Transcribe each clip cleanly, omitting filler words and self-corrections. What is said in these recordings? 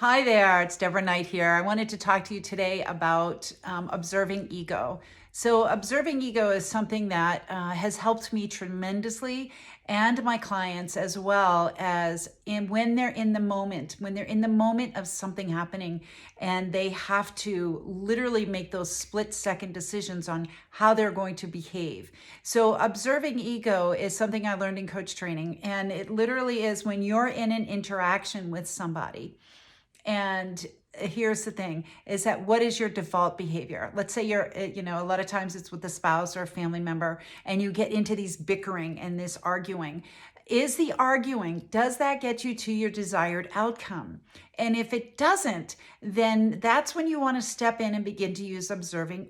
Hi there, it's Deborah Knight here. I wanted to talk to you today about observing ego. So, observing ego is something that has helped me tremendously and my clients as well as when they're in the moment, when they're in the moment of something happening and they have to literally make those split-second decisions on how they're going to behave. So, observing ego is something I learned in coach training, and it literally is when you're in an interaction with somebody. And here's the thing is that what is your default behavior? Let's say you're, a lot of times it's with a spouse or a family member and you get into these bickering and this arguing. Is the arguing, does that get you to your desired outcome? And if it doesn't, then that's when you want to step in and begin to use observing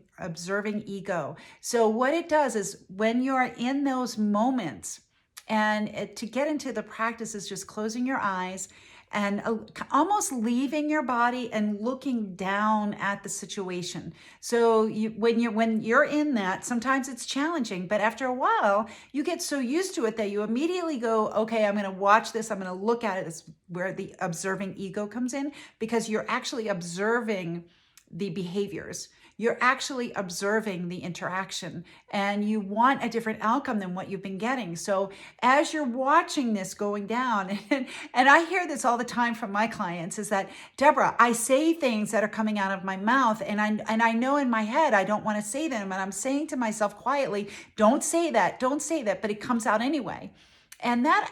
ego. So what it does is when you're in those moments, and to get into the practice is just closing your eyes and almost leaving your body and looking down at the situation. So when you're in that, sometimes it's challenging, but after a while, you get so used to it that you immediately go, okay, I'm going to watch this. I'm going to look at it. It's where the observing ego comes in, because you're actually observing the behaviors. You're actually observing the interaction and you want a different outcome than what you've been getting. So as you're watching this going down, and I hear this all the time from my clients, is that, Deborah, I say things that are coming out of my mouth and I know in my head I don't want to say them. And I'm saying to myself quietly, don't say that, but it comes out anyway. And that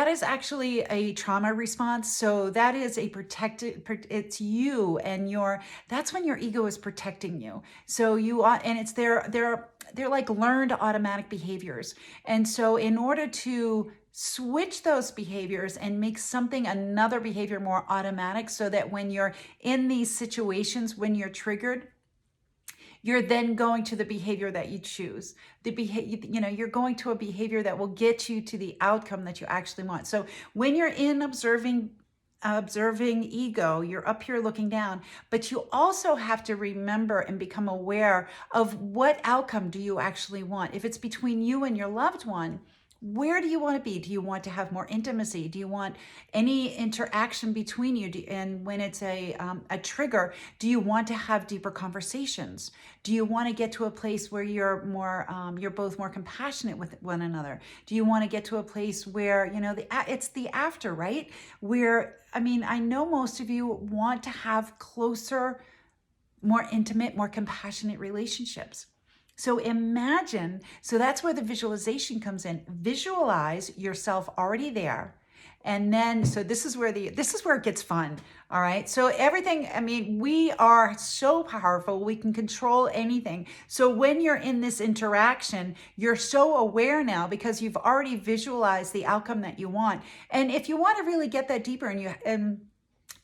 is actually a trauma response. So that is a it's you and that's when your ego is protecting you. So and it's they're like learned automatic behaviors. And so in order to switch those behaviors and make another behavior more automatic, so that when you're in these situations, when you're triggered, you're then going to the behavior that you choose. You're going to a behavior that will get you to the outcome that you actually want. So when you're in observing ego, you're up here looking down, but you also have to remember and become aware of what outcome do you actually want. If it's between you and your loved one, where do you want to be? Do you want to have more intimacy? Do you want any interaction between you? And when it's a trigger, do you want to have deeper conversations? Do you want to get to a place where you're both more compassionate with one another? Do you want to get to a place where, it's the after, right? I know most of you want to have closer, more intimate, more compassionate relationships. So that's where the visualization comes in. Visualize yourself already there. And then, so this is where it gets fun. All right. So we are so powerful. We can control anything. So when you're in this interaction, you're so aware now because you've already visualized the outcome that you want. And if you want to really get that deeper and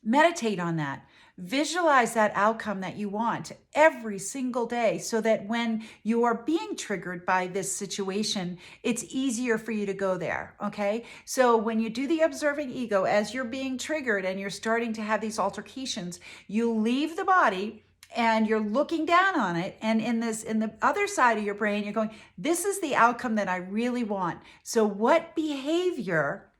meditate on that, visualize that outcome that you want every single day, so that when you are being triggered by this situation, it's easier for you to go there. Okay. So when you do the observing ego, as you're being triggered and you're starting to have these altercations, you leave the body and you're looking down on it. And in the other side of your brain, you're going, this is the outcome that I really want. So what behavior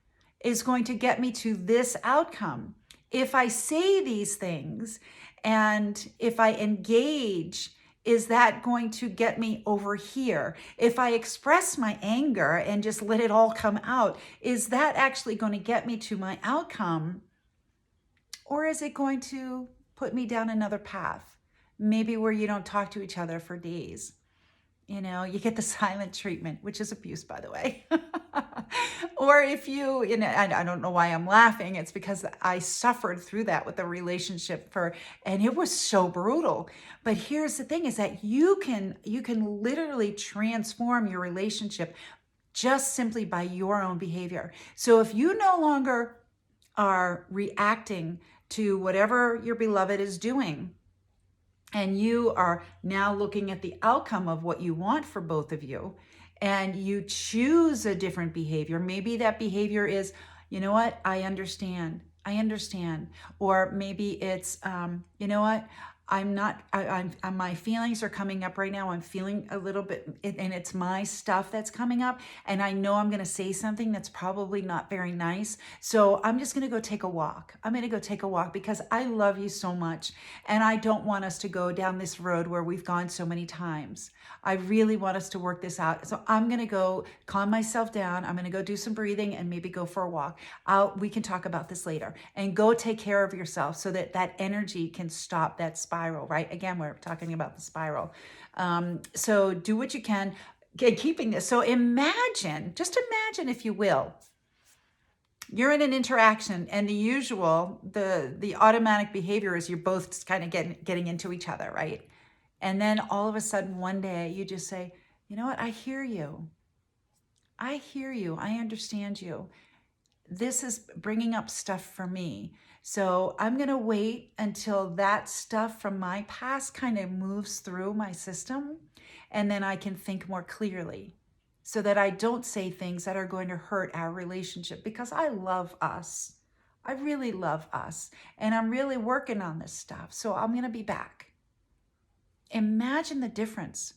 is going to get me to this outcome? If I say these things and if I engage, is that going to get me over here? If I express my anger and just let it all come out, is that actually going to get me to my outcome? Or is it going to put me down another path? Maybe where you don't talk to each other for days. You get the silent treatment, which is abuse, by the way. Or if I don't know why I'm laughing. It's because I suffered through that with a relationship and it was so brutal. But here's the thing is that you can literally transform your relationship just simply by your own behavior. So if you no longer are reacting to whatever your beloved is doing, and you are now looking at the outcome of what you want for both of you, and you choose a different behavior. Maybe that behavior is, you know what, I understand. Or maybe it's, you know what, I'm not, my feelings are coming up right now. I'm feeling a little bit, and it's my stuff that's coming up. And I know I'm going to say something that's probably not very nice. So I'm just going to go take a walk. I'm going to go take a walk because I love you so much. And I don't want us to go down this road where we've gone so many times. I really want us to work this out. So I'm going to go calm myself down. I'm going to go do some breathing and maybe go for a walk. We can talk about this later, and go take care of yourself so that that energy can stop that spiral, right? Again, we're talking about the spiral. So do what you can, keeping this. So imagine, just imagine, if you will, you're in an interaction, and the automatic behavior is you're both kind of getting into each other, right? And then all of a sudden one day you just say, you know what? I hear you. I hear you. I understand you. This is bringing up stuff for me. So I'm going to wait until that stuff from my past kind of moves through my system, and then I can think more clearly so that I don't say things that are going to hurt our relationship, because I love us. I really love us, and I'm really working on this stuff. So I'm going to be back. Imagine the difference.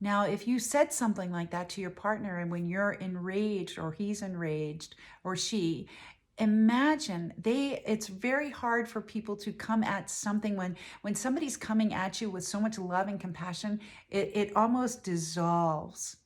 Now, if you said something like that to your partner, and when you're enraged or he's enraged or she, imagine it's very hard for people to come at something when somebody's coming at you with so much love and compassion, it almost dissolves.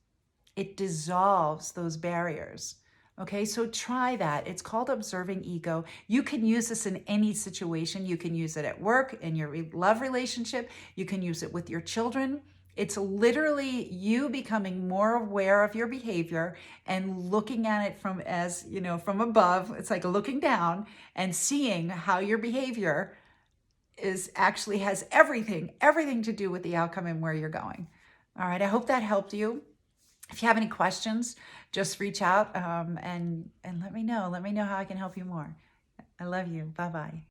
It dissolves those barriers. Okay, so try that. It's called observing ego. You can use this in any situation. You can use it at work, in your love relationship. You can use it with your children. It's literally you becoming more aware of your behavior and looking at it from above. It's like looking down and seeing how your behavior actually has everything to do with the outcome and where you're going. All right, I hope that helped you. If you have any questions, just reach out and let me know. Let me know how I can help you more. I love you. Bye-bye.